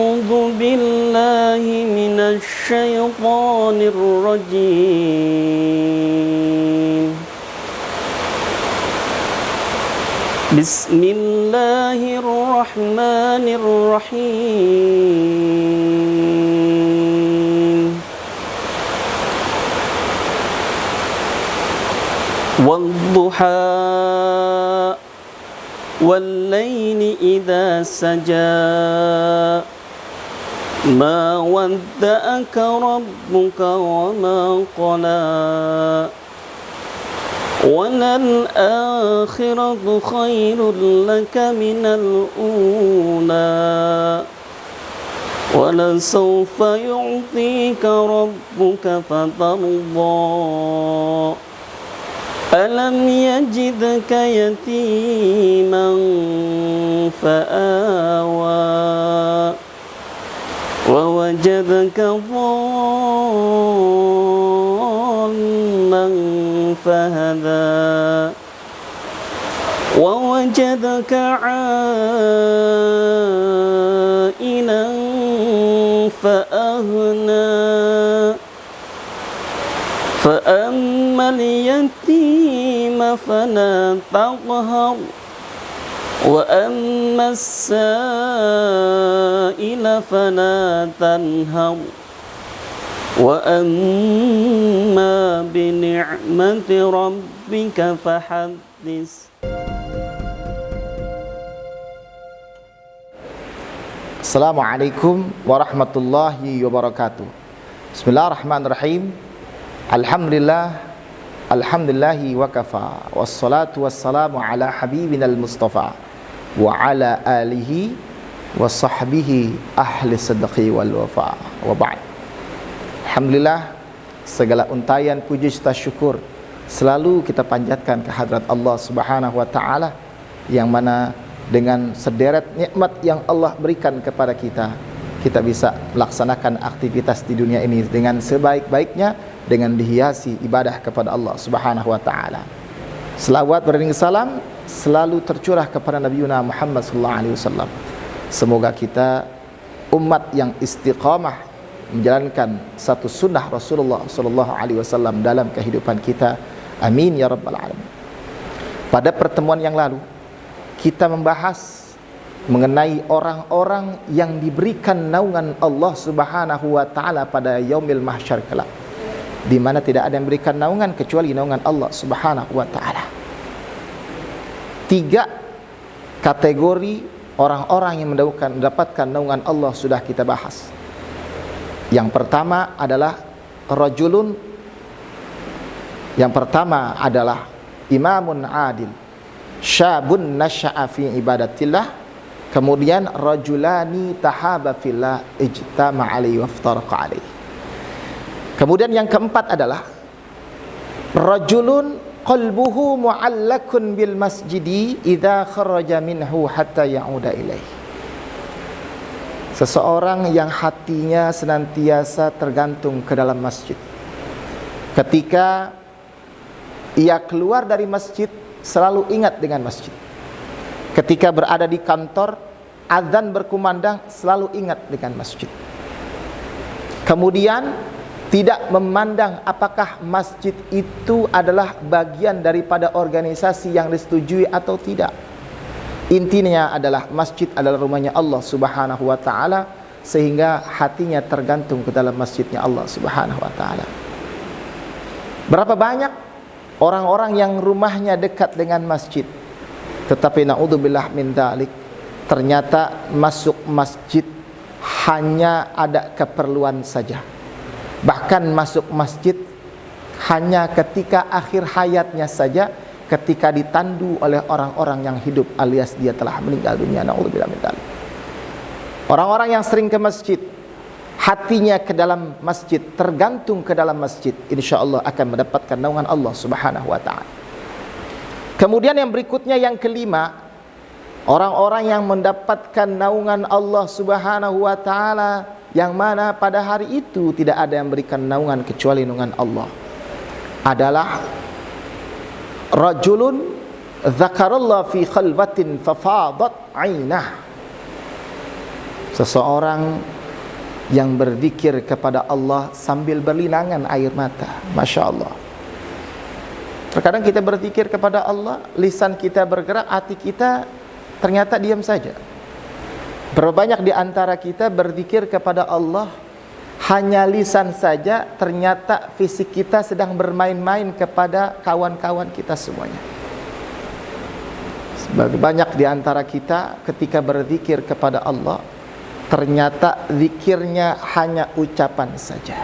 أعوذ بالله من الشيطان الرجيم. بسم الله الرحمن الرحيم. والضحى والليل إذا سجى ما ودعك ربك وما قلى وللآخرة خير لك من الأولى ولسوف يعطيك ربك فترضى ألم يجدك يتيما فآوى ووجدك ضالا فهدى ووجدك عائلا فأغنى فأما اليتيم فلا تقهر وأما السائل فلا تنهر وأما بنعمة ربك فحدث. Assalamualaikum warahmatullahi wabarakatuh. Bismillahirrahmanirrahim. Alhamdulillahi wa kafa, wassalatu wassalamu ala habibinal mustafa wa ala alihi wa sahbihi ahli sidqi wal wafa, wa ba'd. Alhamdulillah, segala untayan puji serta syukur selalu kita panjatkan ke hadrat Allah Subhanahu wa taala, yang mana dengan sederet nikmat yang Allah berikan kepada kita, kita bisa melaksanakan aktivitas di dunia ini dengan sebaik-baiknya, dengan dihiasi ibadah kepada Allah Subhanahu wa taala. Selawat beriring salam selalu tercurah kepada Nabi Muhammad sallallahu alaihi wasallam. Semoga kita umat yang istiqamah menjalankan satu sunnah Rasulullah sallallahu alaihi wasallam dalam kehidupan kita. Amin ya rabbal alamin. Pada pertemuan yang lalu kita membahas mengenai orang-orang yang diberikan naungan Allah Subhanahu wa taala pada yaumil mahsyar kelak, di mana tidak ada yang berikan naungan kecuali naungan Allah Subhanahu wa taala. 3 kategori orang-orang yang mendapatkan naungan Allah sudah kita bahas. Yang pertama adalah rajulun, yang pertama adalah imamun adil, syabun nasya'a fi ibadatillah. Kemudian rajulani tahaba fillah ijtama alaihi waftaraqa alaihi. Kemudian yang keempat adalah rajulun qalbuhu mu'allakun bil masjidi idza kharaja minhu hatta ya'uda ilaihi. Seseorang yang hatinya senantiasa tergantung ke dalam masjid. Ketika ia keluar dari masjid selalu ingat dengan masjid. Ketika berada di kantor, azan berkumandang selalu ingat dengan masjid. Kemudian tidak memandang apakah masjid itu adalah bagian daripada organisasi yang disetujui atau tidak. Intinya adalah masjid adalah rumahnya Allah Subhanahu wa taala, sehingga hatinya tergantung ke dalam masjidnya Allah Subhanahu wa taala. Berapa banyak orang-orang yang rumahnya dekat dengan masjid, tetapi naudzubillah min dzalik, ternyata masuk masjid hanya ada keperluan saja. Bahkan masuk masjid hanya ketika akhir hayatnya saja, ketika ditandu oleh orang-orang yang hidup alias dia telah meninggal dunia. Naudzubillah min dzalik. Orang-orang yang sering ke masjid, hatinya ke dalam masjid, tergantung ke dalam masjid, insyaallah akan mendapatkan naungan Allah Subhanahu wa taala. Kemudian yang berikutnya, yang kelima, orang-orang yang mendapatkan naungan Allah Subhanahu wa taala, yang mana pada hari itu tidak ada yang berikan naungan kecuali naungan Allah, adalah rajulun dzakarallahu fi khalwatin fafadat 'ainah. Seseorang yang berzikir kepada Allah sambil berlinangan air mata, Masya Allah. Terkadang kita berzikir kepada Allah, lisan kita bergerak, hati kita ternyata diam saja. Berapa banyak di antara kita berzikir kepada Allah hanya lisan saja, ternyata fisik kita sedang bermain-main kepada kawan-kawan kita semuanya. Banyak di antara kita ketika berzikir kepada Allah, ternyata zikirnya hanya ucapan saja.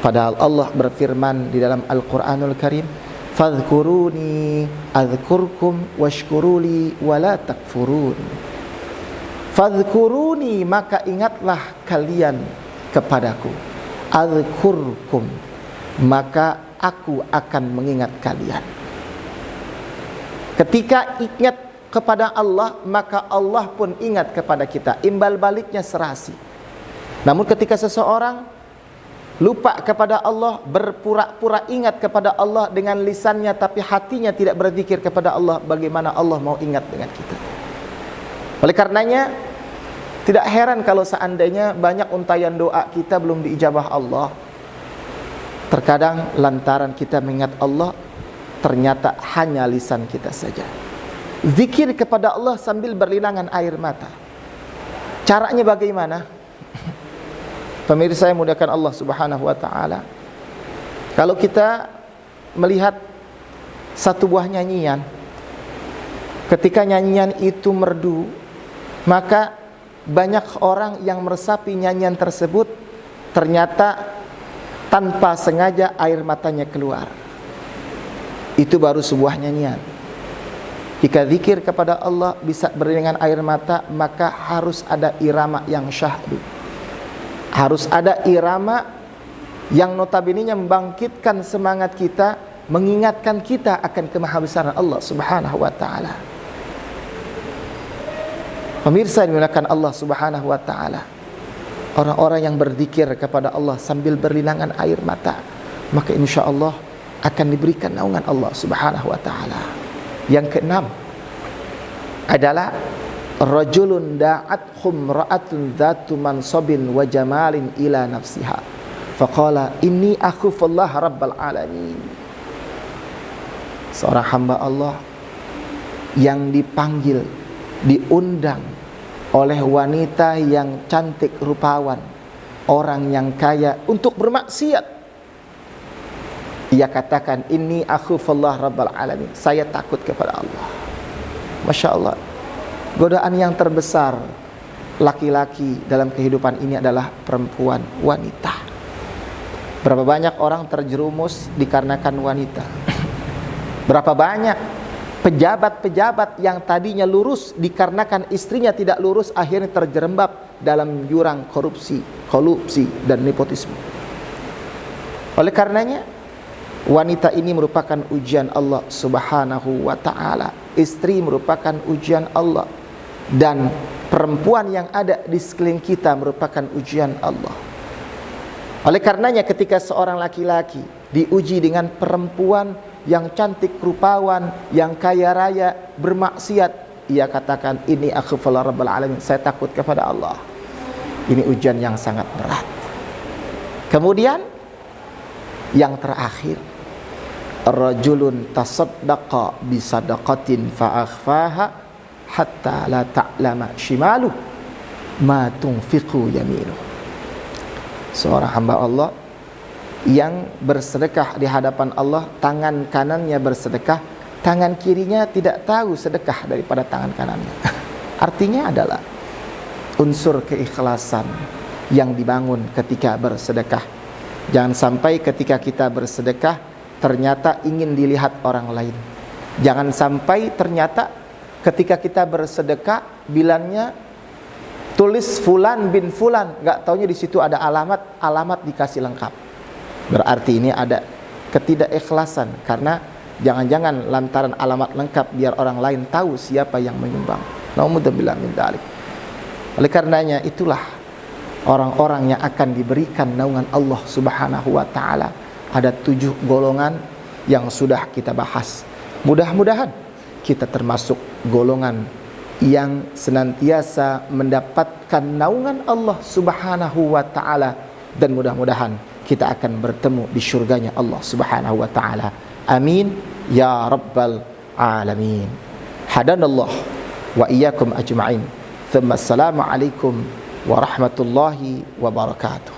Padahal Allah berfirman di dalam Al-Quranul Karim, fadhkuruni adhkurkum washkuruli wala takfurun. Fadhkuruni, maka ingatlah kalian kepadaku. Adhkurkum, maka aku akan mengingat kalian. Ketika ingat kepada Allah, maka Allah pun ingat kepada kita. Imbal baliknya serasi. Namun ketika seseorang lupa kepada Allah, berpura-pura ingat kepada Allah dengan lisannya, tapi hatinya tidak berzikir kepada Allah, bagaimana Allah mau ingat dengan kita? Oleh karenanya, tidak heran kalau seandainya banyak untayan doa kita belum diijabah Allah. Terkadang lantaran kita mengingat Allah, ternyata hanya lisan kita saja. Zikir kepada Allah sambil berlinangan air mata. Caranya bagaimana? Pemirsa yang mudahkan Allah Subhanahu wa taala, kalau kita melihat satu buah nyanyian, ketika nyanyian itu merdu, maka banyak orang yang meresapi nyanyian tersebut, ternyata tanpa sengaja air matanya keluar. Itu baru sebuah nyanyian. Jika zikir kepada Allah bisa beriringan air mata, maka harus ada irama yang syahdu. Harus ada irama yang notabene membangkitkan semangat kita, mengingatkan kita akan kemahabesaran Allah Subhanahu wa taala. Pemirsa yang dimuliakan Allah Subhanahu wa taala, orang-orang yang berzikir kepada Allah sambil berlinangan air mata, maka insyaallah akan diberikan naungan Allah Subhanahu wa taala. Yang keenam adalah rajulun da'athum ra'atun dzatu mansabin wa jamalin ila nafsiha faqala inni akhufullah rabbal alamin. Seorang hamba Allah yang dipanggil, diundang oleh wanita yang cantik rupawan, orang yang kaya, untuk bermaksiat. Ia katakan, inni akhufullah rabbal alamin, saya takut kepada Allah. Masya Allah, godaan yang terbesar laki-laki dalam kehidupan ini adalah perempuan, wanita. Berapa banyak orang terjerumus dikarenakan wanita. Berapa banyak pejabat-pejabat yang tadinya lurus dikarenakan istrinya tidak lurus, akhirnya terjerembab dalam jurang korupsi dan nepotisme. Oleh karenanya, wanita ini merupakan ujian Allah Subhanahu wa ta'ala. Istri merupakan ujian Allah, dan perempuan yang ada di sekeliling kita merupakan ujian Allah. Oleh karenanya, ketika seorang laki-laki diuji dengan perempuan yang cantik rupawan, yang kaya raya, bermaksiat, ia katakan, ini akhafullah rabbal alamin, saya takut kepada Allah. Ini ujian yang sangat berat. Kemudian yang terakhir, rajulun tasaddaqa bisadaqatin fa'akhfaha hatta la ta'lama shimaluh ma tunfiqu yaminuh. Seorang hamba Allah yang bersedekah di hadapan Allah, tangan kanannya bersedekah, tangan kirinya tidak tahu sedekah daripada tangan kanannya. Artinya adalah unsur keikhlasan yang dibangun ketika bersedekah. Jangan sampai ketika kita bersedekah ternyata ingin dilihat orang lain. Jangan sampai ternyata ketika kita bersedekah bilangnya tulis fulan bin fulan, enggak taunya di situ ada alamat dikasih lengkap. Berarti ini ada ketidakikhlasan, karena jangan-jangan lantaran alamat lengkap biar orang lain tahu siapa yang menyumbang. Naudzubillah min dzalik. Oleh karenanya itulah orang-orang yang akan diberikan naungan Allah Subhanahu wa taala. Ada 7 golongan yang sudah kita bahas. Mudah-mudahan kita termasuk golongan yang senantiasa mendapatkan naungan Allah Subhanahu wa taala, dan mudah-mudahan kita akan bertemu di syurganya Allah Subhanahu wa taala. Amin ya rabbal alamin. Hadanallah wa iyyakum ajma'in. Thumma assalamu alaikum warahmatullahi wabarakatuh.